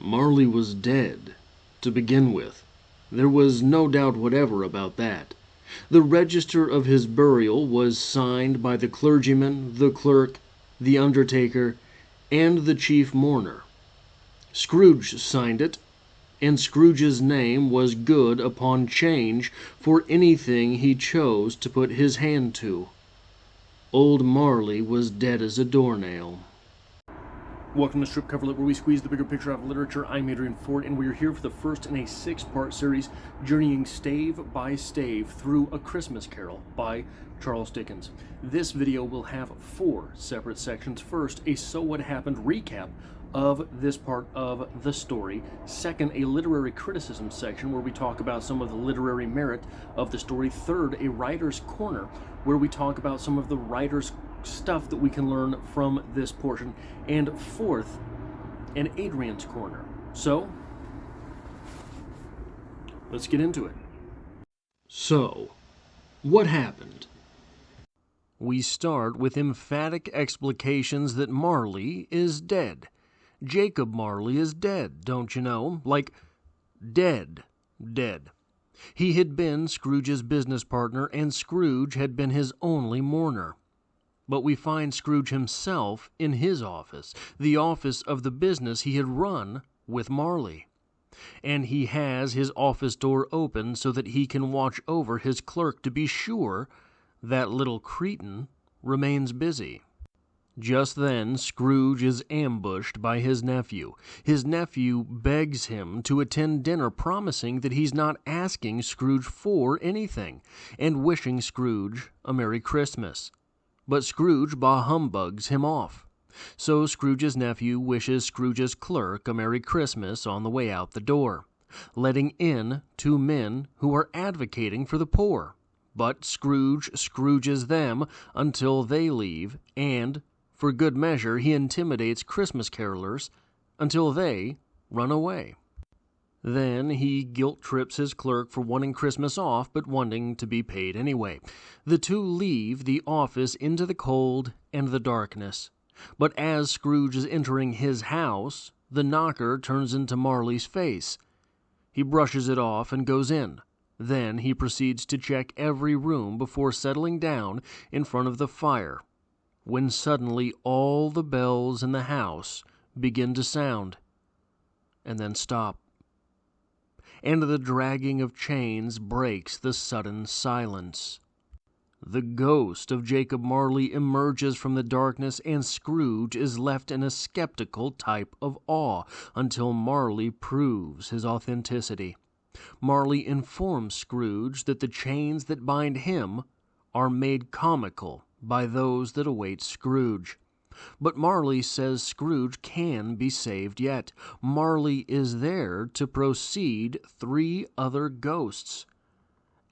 Marley was dead, to begin with. There was no doubt whatever about that. The register of his burial was signed by the clergyman, the clerk, the undertaker, and the chief mourner. Scrooge signed it, and Scrooge's name was good upon change for anything he chose to put his hand to. Old Marley was dead as a doornail. Welcome to Strip Coverlet, where we squeeze the bigger picture out of literature. I'm Adrian Ford, and we're here for the first in a 6-part series, journeying stave by stave through A Christmas Carol by Charles Dickens. This video will have 4 separate sections. First, a So What Happened recap of this part of the story. Second, a literary criticism section where we talk about some of the literary merit of the story. Third, a writer's corner where we talk about some of the writer's stuff that we can learn from this portion. And fourth, an Adrian's corner. So, let's get into it. So, what happened? We start with emphatic explications that Marley is dead. Jacob Marley is dead, don't you know? Like, dead. He had been Scrooge's business partner, and Scrooge had been his only mourner. But we find Scrooge himself in his office, the office of the business he had run with Marley. And he has his office door open so that he can watch over his clerk to be sure that little cretin remains busy. Just then, Scrooge is ambushed by his nephew. His nephew begs him to attend dinner, promising that he's not asking Scrooge for anything, and wishing Scrooge a Merry Christmas. But Scrooge bah-humbugs him off. So Scrooge's nephew wishes Scrooge's clerk a Merry Christmas on the way out the door, letting in 2 men who are advocating for the poor. But Scrooge Scrooges them until they leave, and for good measure, he intimidates Christmas carolers until they run away. Then he guilt-trips his clerk for wanting Christmas off but wanting to be paid anyway. The 2 leave the office into the cold and the darkness. But as Scrooge is entering his house, the knocker turns into Marley's face. He brushes it off and goes in. Then he proceeds to check every room before settling down in front of the fire, when suddenly all the bells in the house begin to sound, and then stop. And the dragging of chains breaks the sudden silence. The ghost of Jacob Marley emerges from the darkness, and Scrooge is left in a skeptical type of awe until Marley proves his authenticity. Marley informs Scrooge that the chains that bind him are made comical by those that await Scrooge. But Marley says Scrooge can be saved yet. Marley is there to proceed 3 other ghosts,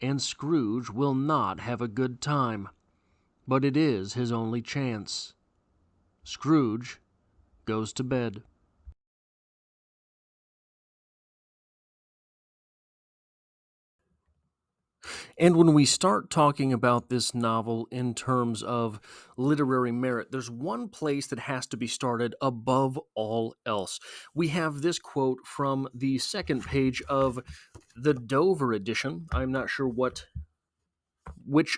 and Scrooge will not have a good time. But it is his only chance. Scrooge goes to bed. And when we start talking about this novel in terms of literary merit, there's one place that has to be started above all else. We have this quote from the second page of the Dover edition. I'm not sure which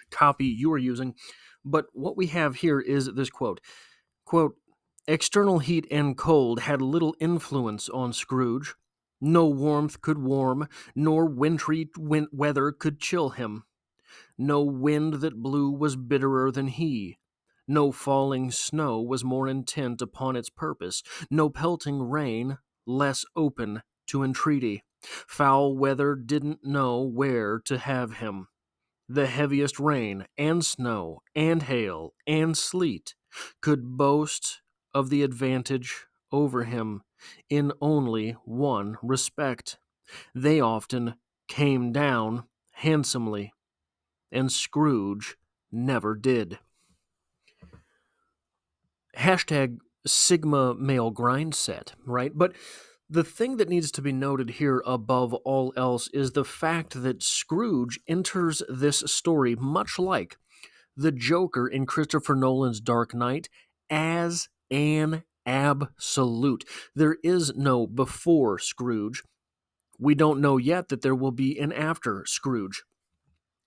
copy you are using, but what we have here is this quote. Quote, "External heat and cold had little influence on Scrooge. No warmth could warm, nor wintry weather could chill him. No wind that blew was bitterer than he. No falling snow was more intent upon its purpose. No pelting rain less open to entreaty. Foul weather didn't know where to have him. The heaviest rain and snow and hail and sleet could boast of the advantage over him in only one respect. They often came down handsomely, and Scrooge never did." Hashtag Sigma male grind set, right? But the thing that needs to be noted here above all else is the fact that Scrooge enters this story much like the Joker in Christopher Nolan's Dark Knight as an absolute. There is no before Scrooge. We don't know yet that there will be an after Scrooge.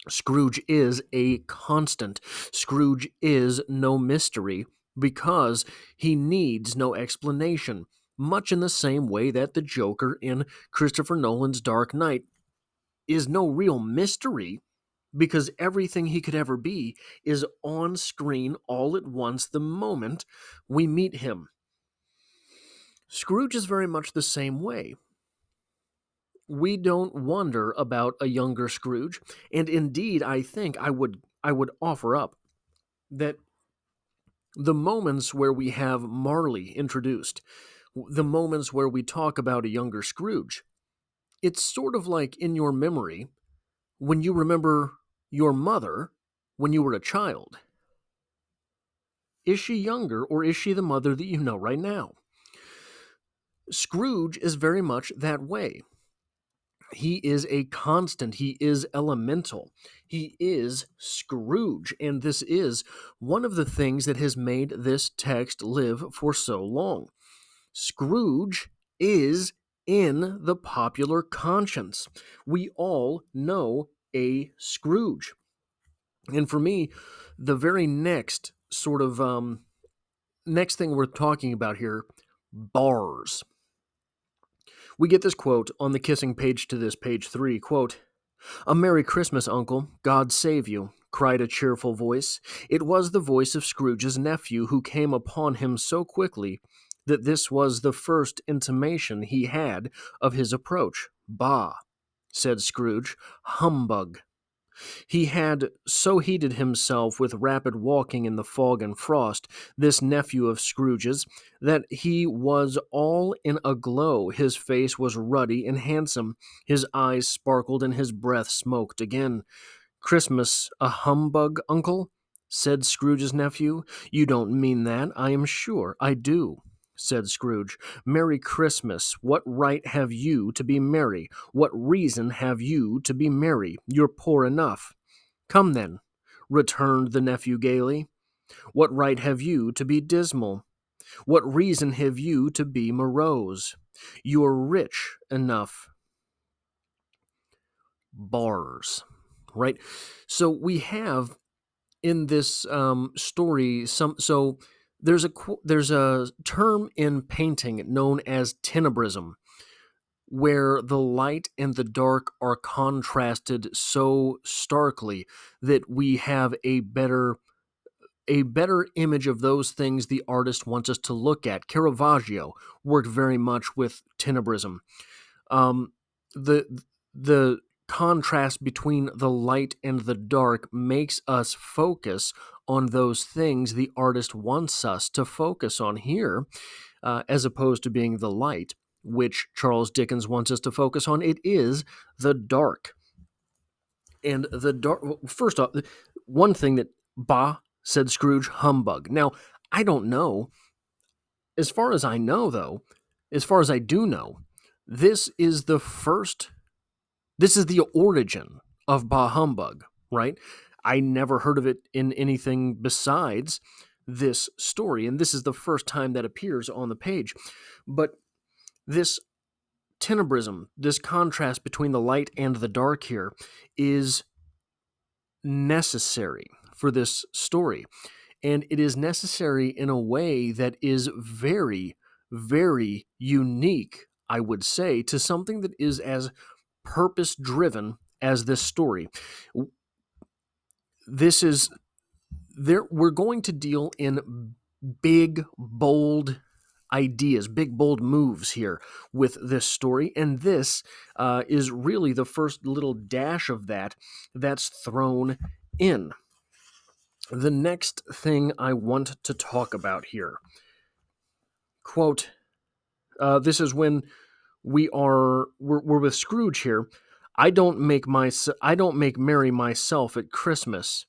Scrooge is a constant. Scrooge is no mystery because he needs no explanation, much in the same way that the Joker in Christopher Nolan's Dark Knight is no real mystery because everything he could ever be is on screen all at once the moment we meet him. Scrooge is very much the same way. We don't wonder about a younger Scrooge, and indeed I think I would offer up that the moments where we have Marley introduced, the moments where we talk about a younger Scrooge, it's sort of like in your memory when you remember your mother when you were a child. Is she younger or is she the mother that you know right now? Scrooge is very much that way. He is a constant. He is elemental. He is Scrooge. And this is one of the things that has made this text live for so long. Scrooge is in the popular conscience. We all know a Scrooge. And for me, the very next sort of next thing we're talking about here, bars. We get this quote on the kissing page to this page 3, quote, "A Merry Christmas, Uncle. God save you," cried a cheerful voice. It was the voice of Scrooge's nephew, who came upon him so quickly that this was the first intimation he had of his approach. "Bah," said Scrooge, "humbug." He had so heated himself with rapid walking in the fog and frost, this nephew of Scrooge's, that he was all in a glow. His face was ruddy and handsome, his eyes sparkled, and his breath smoked again. "Christmas a humbug, uncle?" said Scrooge's nephew. "You don't mean that, I am sure." "I do," said Scrooge. "Merry Christmas. What right have you to be merry? What reason have you to be merry? You're poor enough." "Come then," returned the nephew gaily. "What right have you to be dismal? What reason have you to be morose? You are rich enough." Bars, right? So we have in this story there's a term in painting known as tenebrism, where the light and the dark are contrasted so starkly that we have a better image of those things the artist wants us to look at. Caravaggio worked very much with tenebrism. Um, the the contrast between the light and the dark makes us focus on those things the artist wants us to focus on here, as opposed to being the light, which Charles Dickens wants us to focus on. It is the dark. And the dark, first off, one thing that Bah said Scrooge, humbug. Now, I don't know. As far as I know, though, as far as I do know, this is the first, this is the origin of Bah Humbug, right? I never heard of it in anything besides this story, and this is the first time that appears on the page. But this tenebrism, this contrast between the light and the dark here, is necessary for this story. And it is necessary in a way that is very, very unique, I would say, to something that is as purpose driven as this story. This is there we're going to deal in big, bold ideas, big, bold moves here with this story. And this is really the first little dash of that that's thrown in. The next thing I want to talk about here, quote, this is when we're with Scrooge here. I don't make merry myself at Christmas,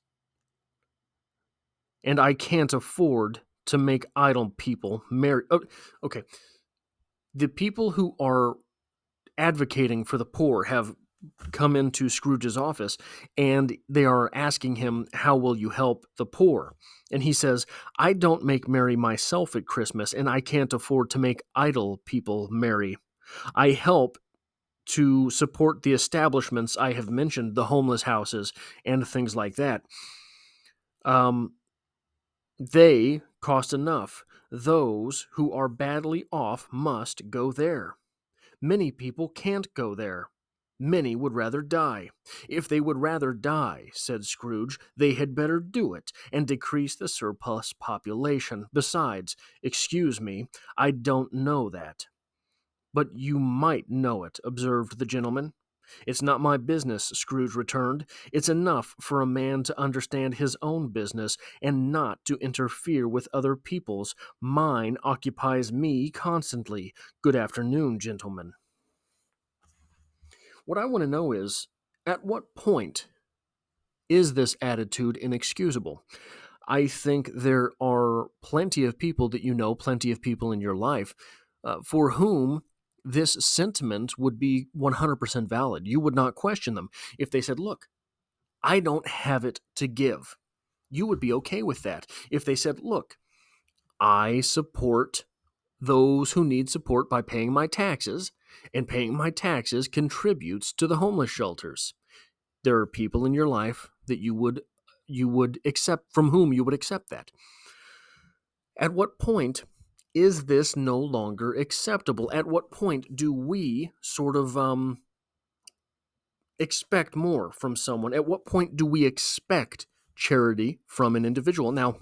and I can't afford to make idle people merry." Oh, okay. The people who are advocating for the poor have come into Scrooge's office, and they are asking him, "How will you help the poor?" And he says, "I don't make merry myself at Christmas, and I can't afford to make idle people merry. I help to support the establishments I have mentioned, the homeless houses and things like that. Um, they cost enough. Those who are badly off must go there. Many people can't go there. Many would rather die. If they would rather die," said Scrooge, "they had better do it and decrease the surplus population. Besides, excuse me, I don't know that." "But you might know it," observed the gentleman. "It's not my business," Scrooge returned. "It's enough for a man to understand his own business and not to interfere with other people's. Mine occupies me constantly. Good afternoon, gentlemen." What I want to know is, at what point is this attitude inexcusable? I think there are plenty of people that you know, plenty of people in your life, for whom this sentiment would be 100% valid. You would not question them. If they said, "Look, I don't have it to give," you would be okay with that. If they said, "Look, I support those who need support by paying my taxes, and paying my taxes contributes to the homeless shelters," there are people in your life that you would accept, from whom you would accept that. At what point is this no longer acceptable? At what point do we sort of expect more from someone? At what point do we expect charity from an individual? Now,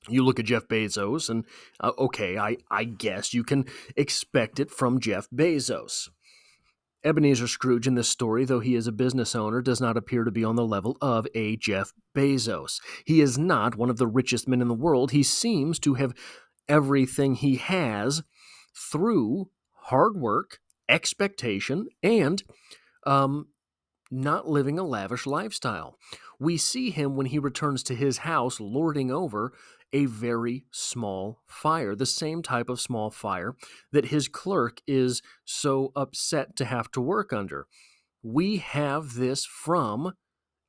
you look at Jeff Bezos, and okay, I guess you can expect it from Jeff Bezos. Ebenezer Scrooge in this story, though he is a business owner, does not appear to be on the level of a Jeff Bezos. He is not one of the richest men in the world. He seems to have everything he has through hard work, expectation, and um, not living a lavish lifestyle. We see him when he returns to his house lording over a very small fire, the same type of small fire that his clerk is so upset to have to work under. We have this from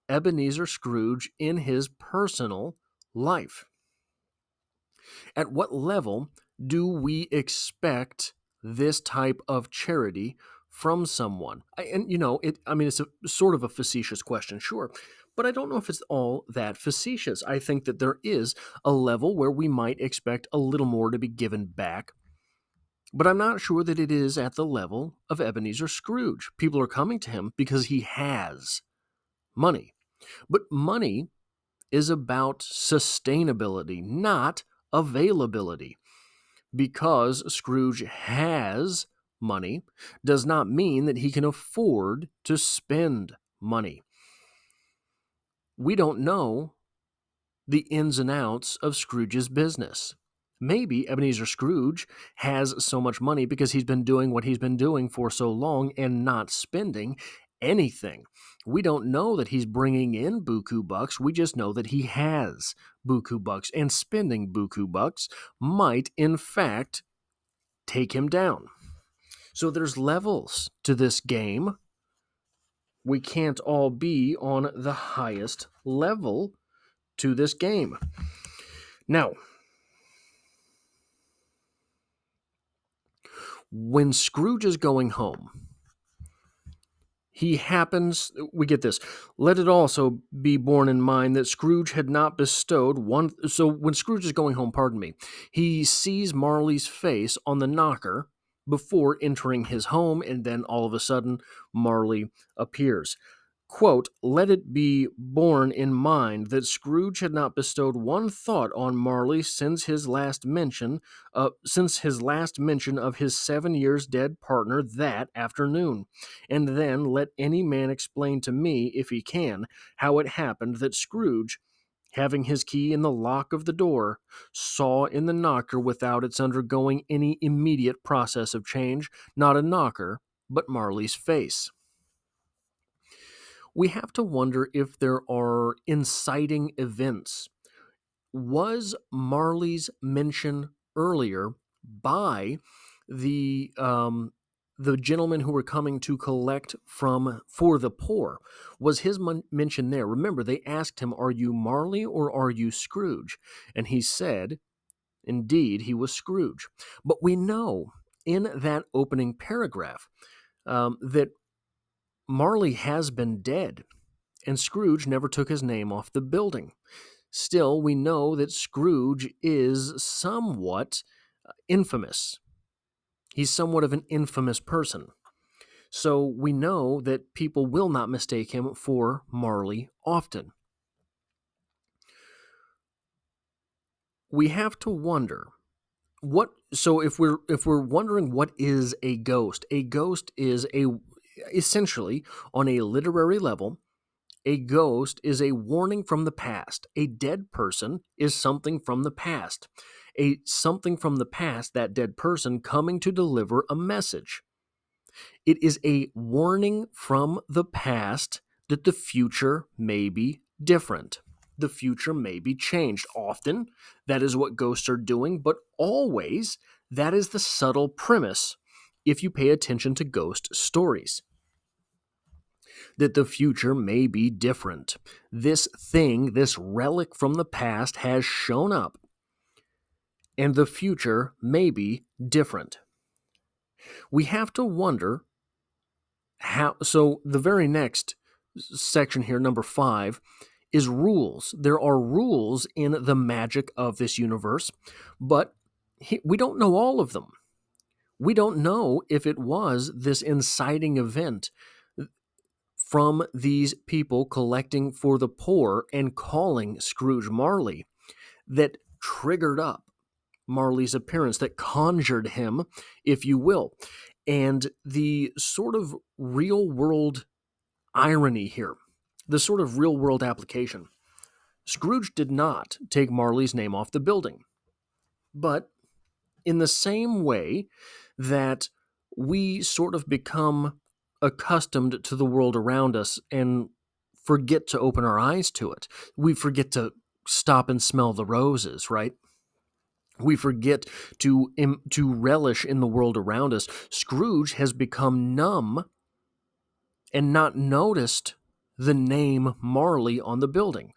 Ebenezer Scrooge in his personal life. At what level do we expect this type of charity from someone? And it's a sort of a facetious question, sure, but I don't know if it's all that facetious. I think that there is a level where we might expect a little more to be given back, but I'm not sure that it is at the level of Ebenezer Scrooge. People are coming to him because he has money. But money is about sustainability, not availability. Because Scrooge has money does not mean that he can afford to spend money. We don't know the ins and outs of Scrooge's business. Maybe Ebenezer Scrooge has so much money because he's been doing what he's been doing for so long and not spending anything. We don't know that he's bringing in buku bucks. We just know that he has buku bucks, and spending buku bucks might, in fact, take him down. So there's levels to this game. We can't all be on the highest level to this game. Now, when Scrooge is going home, we get this. Let it also be borne in mind that Scrooge had not bestowed one. So when Scrooge is going home, pardon me, he sees Marley's face on the knocker before entering his home, and then all of a sudden, Marley appears. Quote, "Let it be borne in mind that Scrooge had not bestowed one thought on Marley since his last mention of his 7 years dead partner that afternoon. And then let any man explain to me, if he can, how it happened that Scrooge, having his key in the lock of the door, saw in the knocker, without its undergoing any immediate process of change, not a knocker, but Marley's face." We have to wonder if there are inciting events. Was Marley's mention earlier by the the gentlemen who were coming to collect for the poor. Was his mention there? Remember, they asked him, "Are you Marley or are you Scrooge?" And he said, indeed, he was Scrooge. But we know in that opening paragraph that Marley has been dead, and Scrooge never took his name off the building. Still, we know that Scrooge is somewhat infamous. He's somewhat of an infamous person. So we know that people will not mistake him for Marley often. We have to wonder if we're wondering what is a ghost is essentially, on a literary level, a ghost is a warning from the past. A dead person is something from the past. Something from the past, that dead person coming to deliver a message. It is a warning from the past that the future may be different. The future may be changed. Often, that is what ghosts are doing, but always, that is the subtle premise if you pay attention to ghost stories. That the future may be different. This thing, this relic from the past, has shown up, and the future may be different. We have to wonder how. So the very next section here, number 5, is rules. There are rules in the magic of this universe, but we don't know all of them. We don't know if it was this inciting event from these people collecting for the poor and calling Scrooge Marley that triggered up Marley's appearance, that conjured him, if you will. And the sort of real world irony here, the sort of real world application. Scrooge did not take Marley's name off the building. But in the same way that we sort of become accustomed to the world around us and forget to open our eyes to it, we forget to stop and smell the roses, right? We forget to relish in the world around us. Scrooge has become numb and not noticed the name Marley on the building.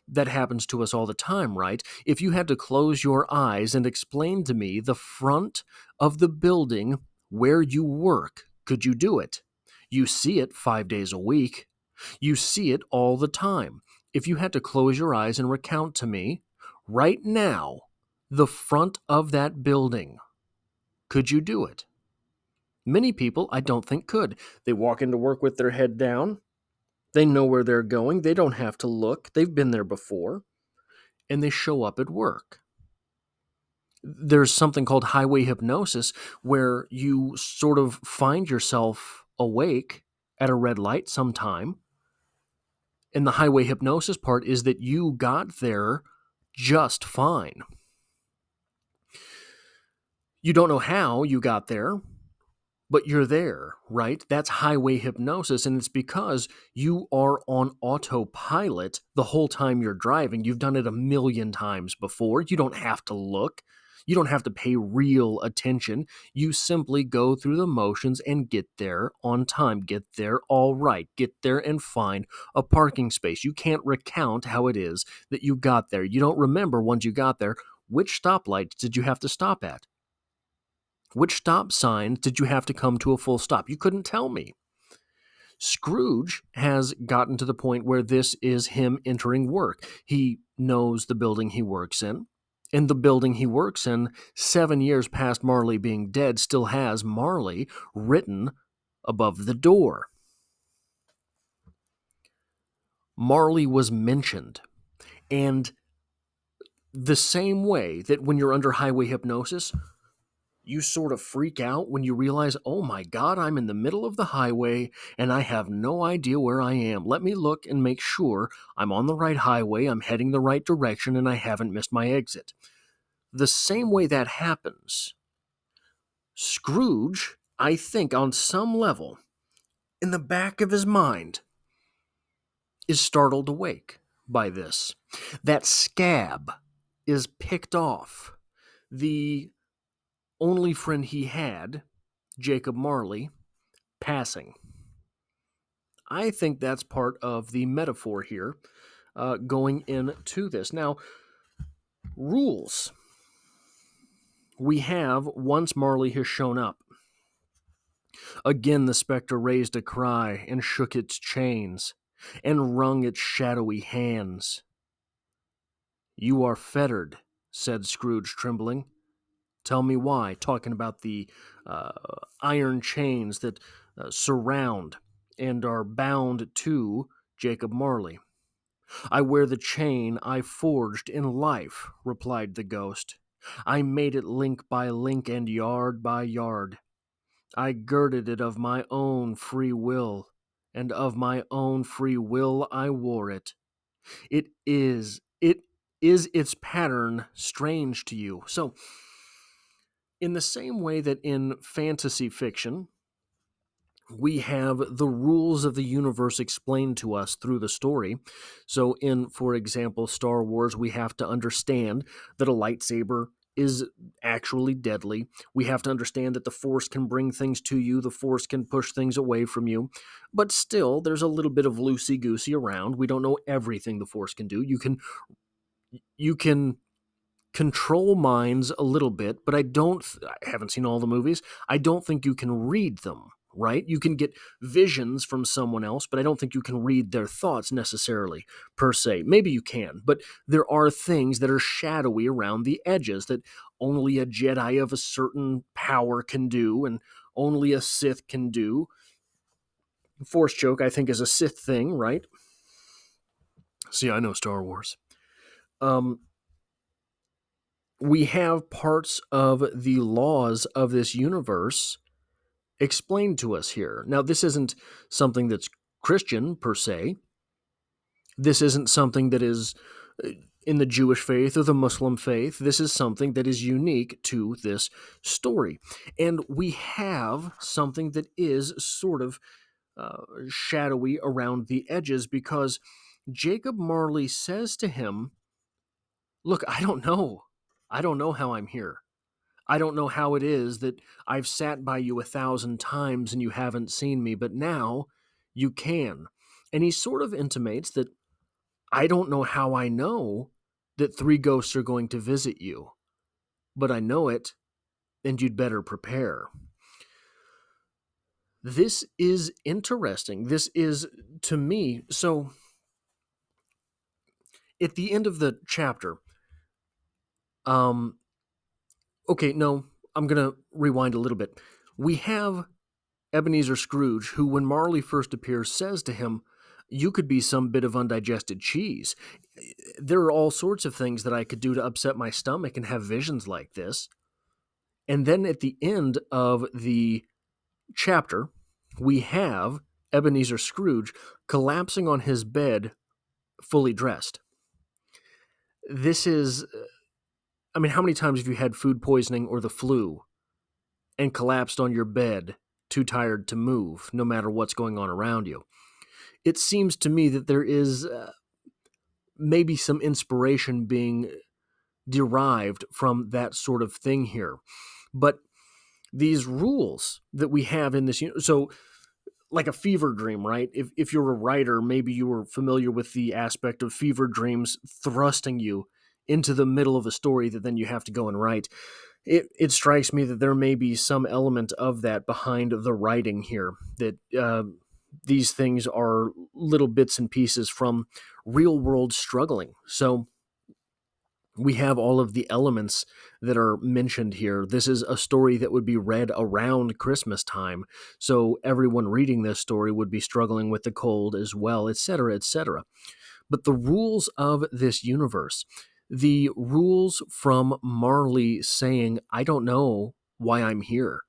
That happens to us all the time, right? If you had to close your eyes and explain to me the front of the building where you work, could you do it? You see it 5 days a week. You see it all the time. If you had to close your eyes and recount to me, right now, the front of that building, could you do it? Many people, I don't think, could. They walk into work with their head down. They know where they're going. They don't have to look. They've been there before. And they show up at work. There's something called highway hypnosis, where you sort of find yourself awake at a red light sometime. And the highway hypnosis part is that you got there just fine. You don't know how you got there, but you're there, right? That's highway hypnosis, and it's because you are on autopilot the whole time you're driving. You've done it a million times before. You don't have to look. You don't have to pay real attention. You simply go through the motions and get there on time. Get there all right. Get there and find a parking space. You can't recount how it is that you got there. You don't remember once you got there, which stoplights did you have to stop at? Which stop sign did you have to come to a full stop? You couldn't tell me. Scrooge has gotten to the point where this is him entering work. He knows the building he works in. And the building he works in, 7 years past Marley being dead, still has Marley written above the door. Marley was mentioned. And the same way that when you're under highway hypnosis, you sort of freak out when you realize, oh my God, I'm in the middle of the highway and I have no idea where I am. Let me look and make sure I'm on the right highway, I'm heading the right direction, and I haven't missed my exit. The same way that happens, Scrooge, I think on some level, in the back of his mind, is startled awake by this. That scab is picked off. The only friend he had Jacob Marley passing. I think that's part of the metaphor here going into this. Now, rules. We have, once Marley has shown up, again the spectre raised a cry and shook its chains and wrung its shadowy hands. "You are fettered," said Scrooge, trembling. "Tell me why," talking about the uh, iron chains that surround and are bound to Jacob Marley. "I wear the chain I forged in life," replied the ghost. "I made it link by link and yard by yard. I girded it of my own free will, and of my own free will I wore it. It is its pattern strange to you?" So, in the same way that in fantasy fiction, we have the rules of the universe explained to us through the story. So, in, for example, Star Wars, we have to understand that a lightsaber is actually deadly. We have to understand that the Force can bring things to you, the Force can push things away from you. But still, there's a little bit of loosey goosey around. We don't know everything the Force can do. You can control minds a little bit, but I haven't seen all the movies. I don't think you can read them, right? You can get visions from someone else, but I don't think you can read their thoughts necessarily, per se. Maybe you can, but there are things that are shadowy around the edges that only a Jedi of a certain power can do, and only a Sith can do. Force choke, I think, is a Sith thing, right? See, I know Star Wars. Um, we have parts of the laws of this universe explained to us here. Now, this isn't something that's Christian per se. This isn't something that is in the Jewish faith or the Muslim faith. This is something that is unique to this story. And we have something that is sort of shadowy around the edges because Jacob Marley says to him, "Look, I don't know. I don't know how I'm here. I don't know how it is that I've sat by you 1,000 times and you haven't seen me, but now you can." And he sort of intimates that, "I don't know how I know that 3 ghosts are going to visit you, but I know it, and you'd better prepare." This is interesting. This is, to me, so at the end of the chapter, um, okay, no, I'm going to rewind a little bit. We have Ebenezer Scrooge, who, when Marley first appears, says to him, "You could be some bit of undigested cheese. There are all sorts of things that I could do to upset my stomach and have visions like this." And then at the end of the chapter, we have Ebenezer Scrooge collapsing on his bed, fully dressed. This is, I mean, how many times have you had food poisoning or the flu and collapsed on your bed, too tired to move, no matter what's going on around you? It seems to me that there is maybe some inspiration being derived from that sort of thing here. But these rules that we have in this, so like a fever dream, right? If you're a writer, maybe you were familiar with the aspect of fever dreams thrusting you into the middle of a story that then you have to go and write. It strikes me that there may be some element of that behind the writing here, that these things are little bits and pieces from real world struggling. So we have all of the elements that are mentioned here. This is a story that would be read around Christmas time, so everyone reading this story would be struggling with the cold as well, etc., etc. But the rules of this universe, the rules from Marley saying, "I don't know why I'm here.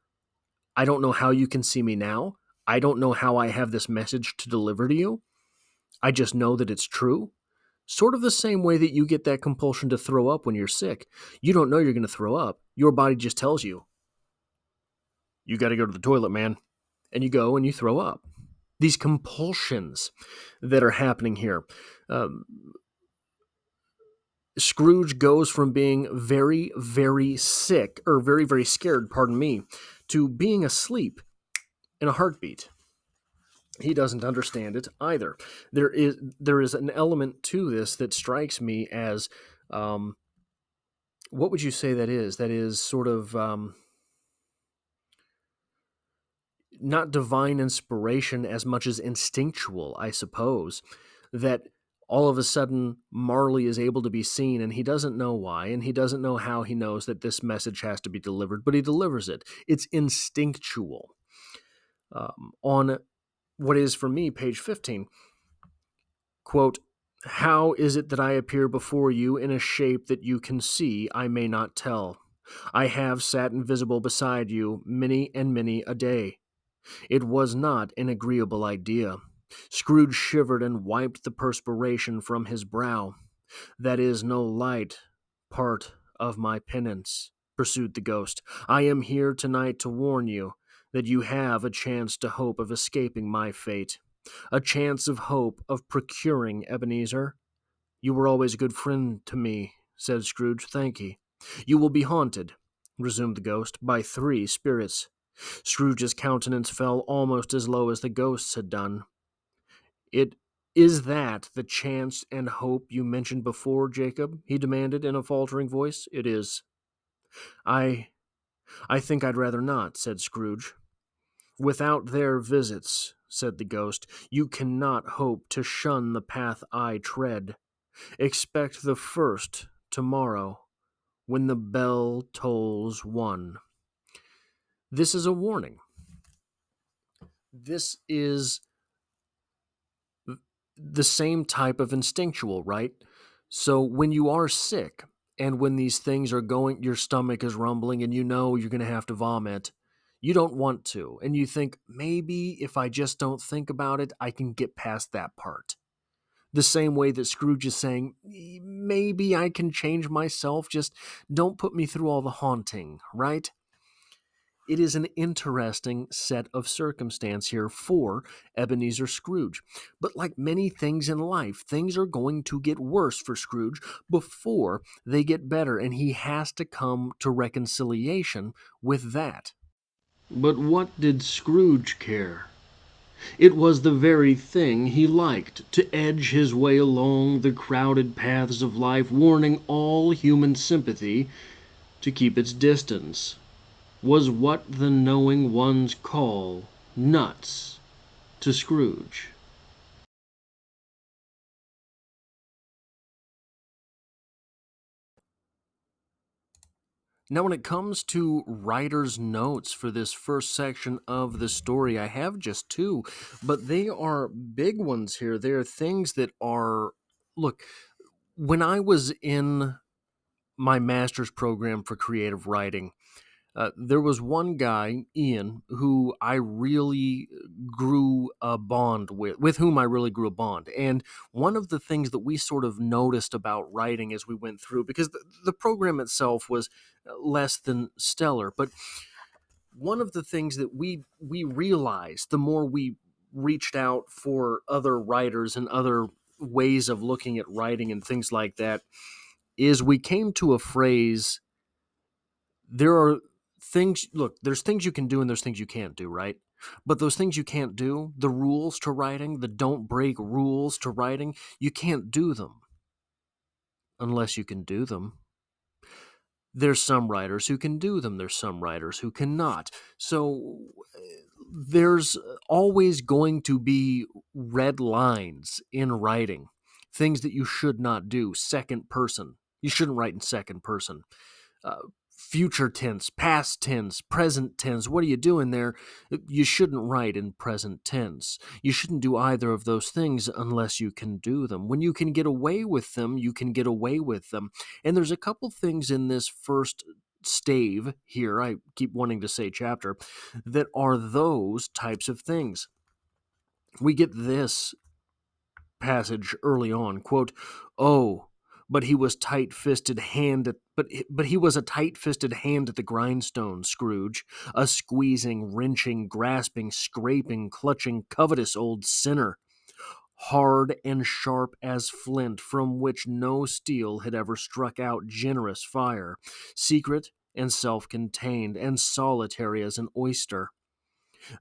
I don't know how you can see me now. I don't know how I have this message to deliver to you. I just know that it's true." Sort of the same way that you get that compulsion to throw up when you're sick. You don't know you're going to throw up. Your body just tells you, "You got to go to the toilet, man." And you go and you throw up. These compulsions that are happening here. Um, Scrooge goes from being very, very sick, or very, very scared, pardon me, to being asleep in a heartbeat. He doesn't understand it either. There is an element to this that strikes me as, what would you say that is? That is sort of, not divine inspiration as much as instinctual, I suppose, that all of a sudden Marley is able to be seen and he doesn't know why and he doesn't know how he knows that this message has to be delivered, but he delivers it. It's instinctual. On what is for me, page 15, quote, "How is it that I appear before you in a shape that you can see, I may not tell. I have sat invisible beside you many and many a day. It was not an agreeable idea." Scrooge shivered and wiped the perspiration from his brow. "That is no light part of my penance," pursued the ghost. "I am here tonight to warn you that you have a chance to hope of escaping my fate. A chance of hope of procuring Ebenezer. You were always a good friend to me," said Scrooge. "Thank ye." "You will be haunted," resumed the ghost, "by 3 spirits." Scrooge's countenance fell almost as low as the ghost's had done. "It is that the chance and hope you mentioned before, Jacob?" he demanded in a faltering voice. "It is." I I think I'd rather not," said Scrooge. "Without their visits," said the ghost, "you cannot hope to shun the path I tread. Expect the first tomorrow, when the bell tolls 1. This is a warning. This is the same type of instinctual, right? So when you are sick and when these things are going, your stomach is rumbling and you know you're going to have to vomit, you don't want to. And you think, maybe if I just don't think about it, I can get past that part. The same way that Scrooge is saying, maybe I can change myself, just don't put me through all the haunting, right? It is an interesting set of circumstance here for Ebenezer Scrooge. But like many things in life, things are going to get worse for Scrooge before they get better, and he has to come to reconciliation with that. But what did Scrooge care? It was the very thing he liked, to edge his way along the crowded paths of life, warning all human sympathy to keep its distance. Was what the knowing ones call nuts to Scrooge. Now, when it comes to writer's notes for this first section of the story, I have just 2, but they are big ones here. They are things that are, look, when I was in my master's program for creative writing, there was one guy, Ian, who I really grew a bond with whom I really grew a bond. And one of the things that we sort of noticed about writing as we went through, because the program itself was less than stellar, but one of the things that we realized the more we reached out for other writers and other ways of looking at writing and things like that is we came to a phrase. There are things, look, there's things you can do and there's things you can't do, right? But those things you can't do, the rules to writing, the don't break rules to writing, you can't do them unless you can do them. There's some writers who can do them, there's some writers who cannot. So there's always going to be red lines in writing, things that you should not do. Second person, you shouldn't write in second person. uh, Future tense, past tense, present tense. What are you doing there? You shouldn't write in present tense. You shouldn't do either of those things unless you can do them. When you can get away with them, you can get away with them. And there's a couple things in this first stave here, I keep wanting to say chapter, that are those types of things. We get this passage early on, quote, "Oh, but he was tight-fisted hand at but he was a tight-fisted hand at the grindstone, Scrooge, a squeezing, wrenching, grasping, scraping, clutching, covetous old sinner, hard and sharp as flint, from which no steel had ever struck out generous fire, secret and self-contained and solitary as an oyster.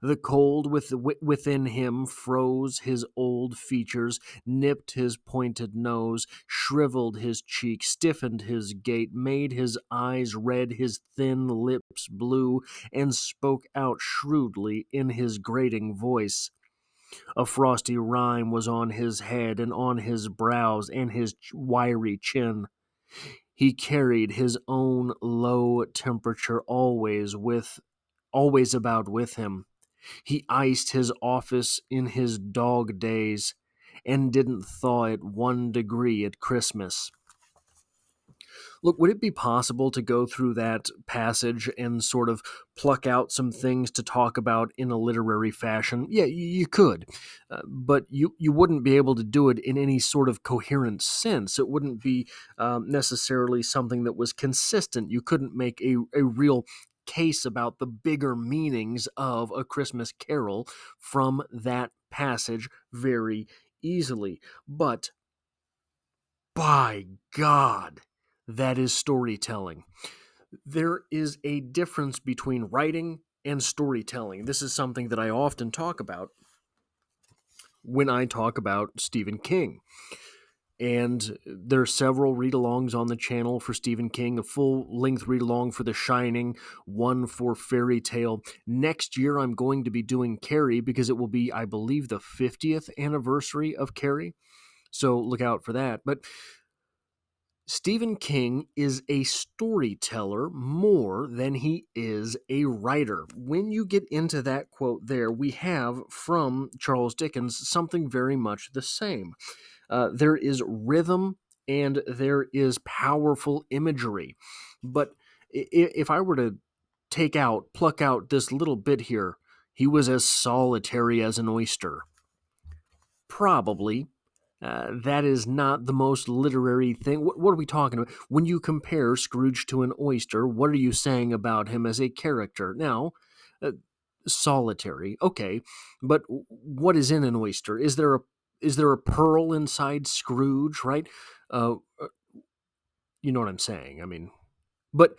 The cold within him froze his old features, nipped his pointed nose, shriveled his cheek, stiffened his gait, made his eyes red, his thin lips blue, and spoke out shrewdly in his grating voice. A frosty rime was on his head and on his brows and his wiry chin. He carried his own low temperature always about with him. He iced his office in his dog days and didn't thaw it 1 degree at Christmas. Look, would it be possible to go through that passage and sort of pluck out some things to talk about in a literary fashion? Yeah, you could, but you wouldn't be able to do it in any sort of coherent sense. It wouldn't be necessarily something that was consistent. You couldn't make a real case about the bigger meanings of A Christmas Carol from that passage very easily. But by God, that is storytelling. There is a difference between writing and storytelling. This is something that I often talk about when I talk about Stephen King. And there are several read-alongs on the channel for Stephen King, a full-length read-along for The Shining, one for Fairy Tale. Next year, I'm going to be doing Carrie because it will be, I believe, the 50th anniversary of Carrie. So look out for that. But Stephen King is a storyteller more than he is a writer. When you get into that quote there, we have from Charles Dickens something very much the same. There is rhythm and there is powerful imagery. But if I were to pluck out this little bit here, he was as solitary as an oyster. Probably. That is not the most literary thing. What are we talking about? When you compare Scrooge to an oyster, what are you saying about him as a character? Now, uh, solitary, okay, but what is in an oyster? Is there a pearl inside Scrooge? Right? Uh, uh, you know what I'm saying? I mean, but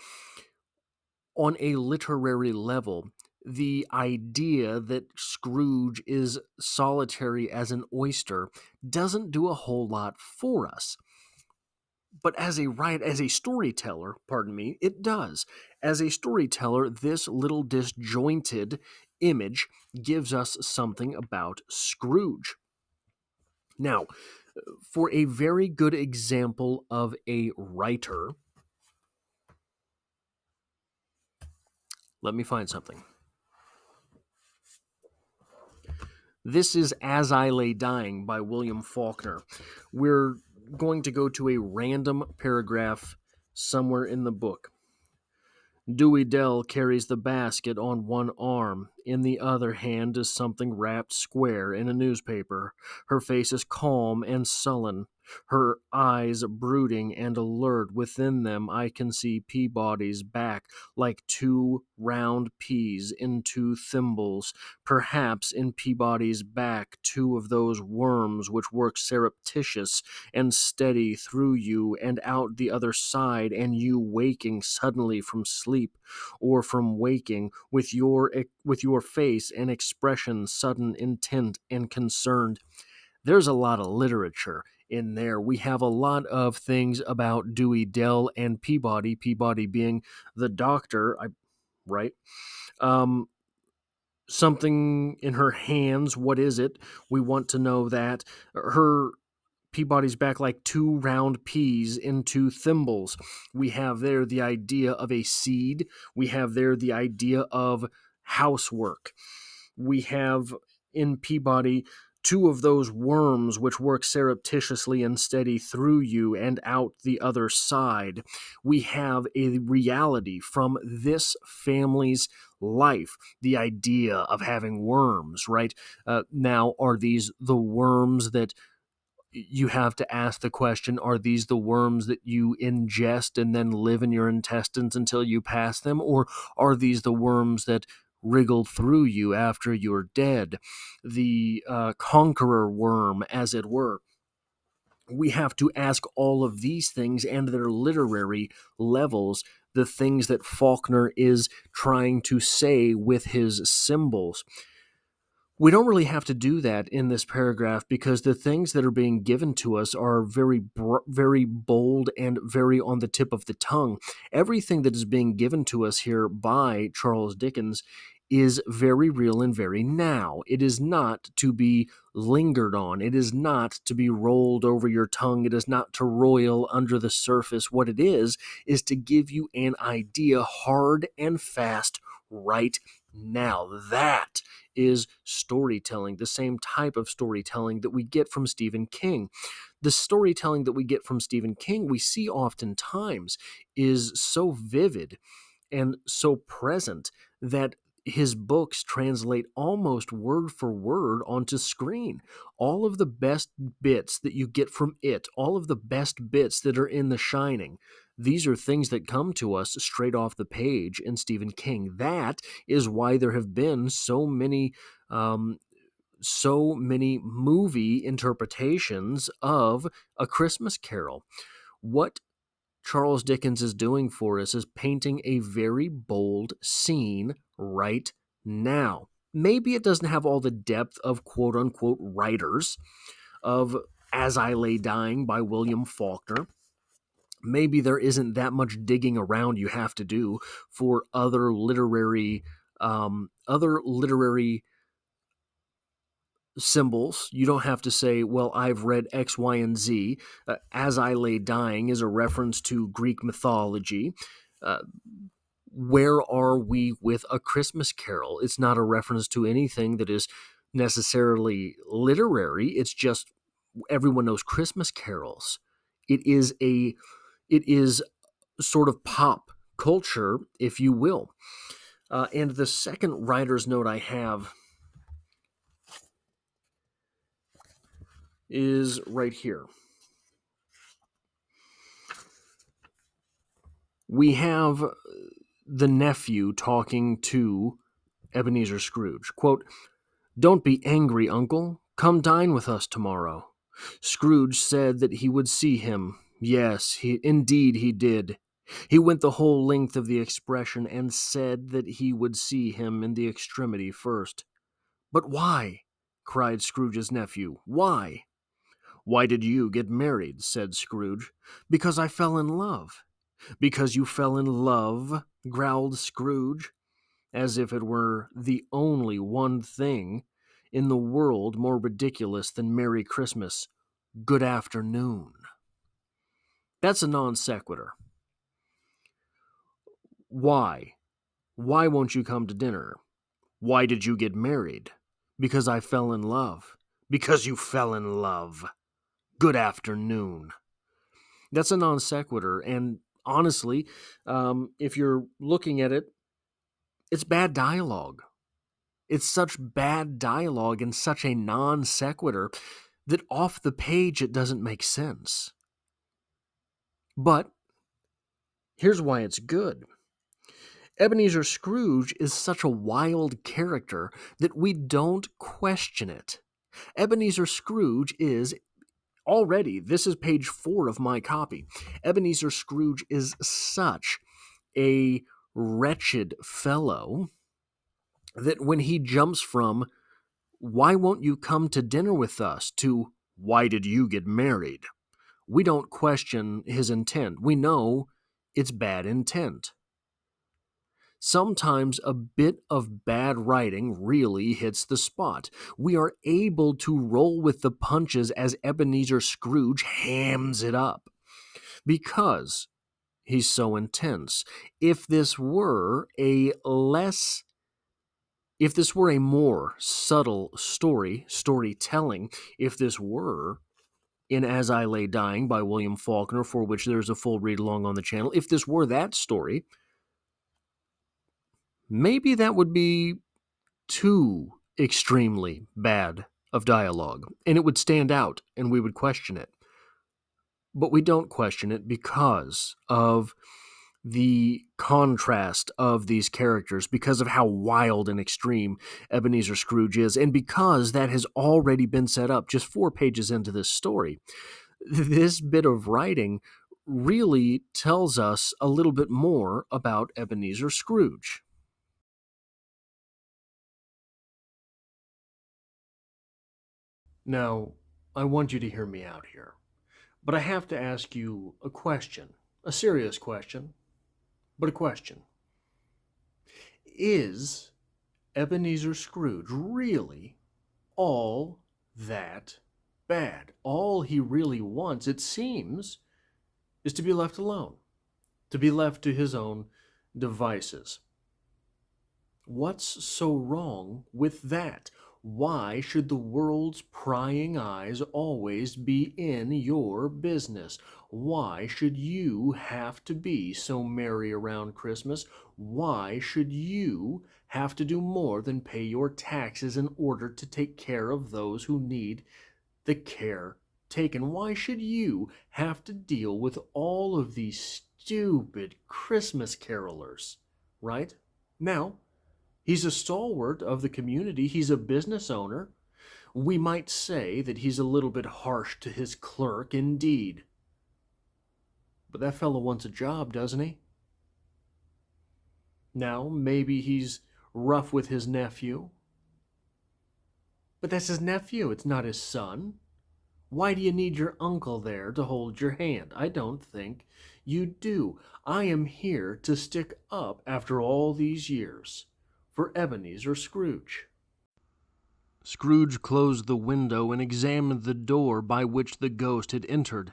on a literary level, the idea that Scrooge is solitary as an oyster doesn't do a whole lot for us. But as a storyteller, pardon me, it does. As a storyteller, this little disjointed image gives us something about Scrooge. Now, for a very good example of a writer, let me find something. This is As I Lay Dying by William Faulkner. We're going to go to a random paragraph somewhere in the book. Dewey Dell carries the basket on one arm. In the other hand is something wrapped square in a newspaper. Her face is calm and sullen, her eyes brooding and alert. Within them I can see Peabody's back like two round peas in two thimbles. Perhaps in Peabody's back two of those worms which work surreptitious and steady through you and out the other side, and you waking suddenly from sleep, or from waking with your face and expression sudden, intent, and concerned. There's a lot of literature in there. We have a lot of things about Dewey Dell and Peabody being the doctor, right? Um, Something in her hands. What is it? We want to know that. Her Peabody's back like two round peas into thimbles. We have there the idea of a seed. We have there the idea of housework. We have in Peabody two of those worms which work surreptitiously and steady through you and out the other side. We have a reality from this family's life, the idea of having worms, right? Now, are these the worms that you have to ask the question, are these the worms that you ingest and then live in your intestines until you pass them? Or are these the worms that wriggle through you after you're dead? The conqueror worm, as it were. We have to ask all of these things and their literary levels the things that Faulkner is trying to say with his symbols. We don't really have to do that in this paragraph because the things that are being given to us are very bold and very on the tip of the tongue. Everything that is being given to us here by Charles Dickens is very real and very now. It is not to be lingered on. It is not to be rolled over your tongue. It is not to roil under the surface. What it is to give you an idea hard and fast right now. That is storytelling, the same type of storytelling that we get from Stephen King. The storytelling that we get from Stephen King, we see oftentimes, is so vivid and so present that his books translate almost word for word onto screen. All of the best bits that you get from it, all of the best bits that are in The Shining, these are things that come to us straight off the page in Stephen King. That is why there have been so many movie interpretations of A Christmas Carol. What Charles Dickens is doing for us is painting a very bold scene right now. Maybe it doesn't have all the depth of quote-unquote writers, of As I Lay Dying by William Faulkner. Maybe there isn't that much digging around you have to do for other literary symbols. You don't have to say, well, I've read X, Y, and Z. As I Lay Dying is a reference to Greek mythology. Where are we with A Christmas Carol? It's not a reference to anything that is necessarily literary. It's just everyone knows Christmas carols. It is sort of pop culture, if you will. And the second writer's note I have is right here. We have the nephew talking to Ebenezer Scrooge. Quote, "Don't be angry, uncle. Come dine with us tomorrow." Scrooge said that he would see him. Yes, indeed he did. He went the whole length of the expression and said that he would see him in the extremity first. "But why?" cried Scrooge's nephew. "Why?" "Why did you get married?" said Scrooge. "Because I fell in love." "Because you fell in love?" growled Scrooge, as if it were the only one thing in the world more ridiculous than Merry Christmas. Good afternoon. That's a non sequitur. Why? Why won't you come to dinner? Why did you get married? Because I fell in love. Because you fell in love. Good afternoon. That's a non sequitur, and honestly, if you're looking at it, it's bad dialogue. It's such bad dialogue and such a non sequitur that off the page it doesn't make sense. But here's why it's good. Ebenezer Scrooge is such a wild character that we don't question it. Ebenezer Scrooge is already, this is page 4 of my copy. Ebenezer Scrooge is such a wretched fellow that when he jumps from, "Why won't you come to dinner with us?" to, "Why did you get married?" we don't question his intent. We know it's bad intent. Sometimes a bit of bad writing really hits the spot. We are able to roll with the punches as Ebenezer Scrooge hams it up because he's so intense. If this were a more subtle storytelling, if this were in As I Lay Dying by William Faulkner, for which there's a full read-along on the channel, if this were that story, maybe that would be too extremely bad of dialogue, and it would stand out, and we would question it. But we don't question it because of the contrast of these characters, because of how wild and extreme Ebenezer Scrooge is, and because that has already been set up just 4 pages into this story. This bit of writing really tells us a little bit more about Ebenezer Scrooge. Now, I want you to hear me out here, but I have to ask you a question, a serious question, but a question. Is Ebenezer Scrooge really all that bad? All he really wants, it seems, is to be left alone, to be left to his own devices. What's so wrong with that? Why should the world's prying eyes always be in your business? Why should you have to be so merry around Christmas? Why should you have to do more than pay your taxes in order to take care of those who need the care taken? Why should you have to deal with all of these stupid Christmas carolers? Right? Now, he's a stalwart of the community. He's a business owner. We might say that he's a little bit harsh to his clerk, indeed. But that fellow wants a job, doesn't he? Now, maybe he's rough with his nephew. But that's his nephew, it's not his son. Why do you need your uncle there to hold your hand? I don't think you do. I am here to stick up after all these years for Ebenezer Scrooge. Scrooge closed the window and examined the door by which the ghost had entered.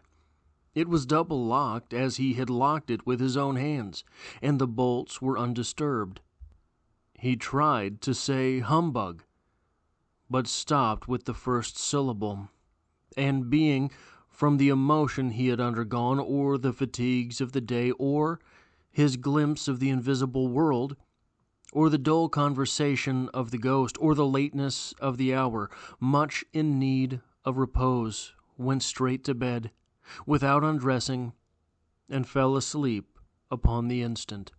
It was double locked as he had locked it with his own hands, and the bolts were undisturbed. He tried to say humbug, but stopped with the first syllable, and being, from the emotion he had undergone, or the fatigues of the day, or his glimpse of the invisible world, or the dull conversation of the ghost, or the lateness of the hour, much in need of repose, went straight to bed, without undressing, and fell asleep upon the instant.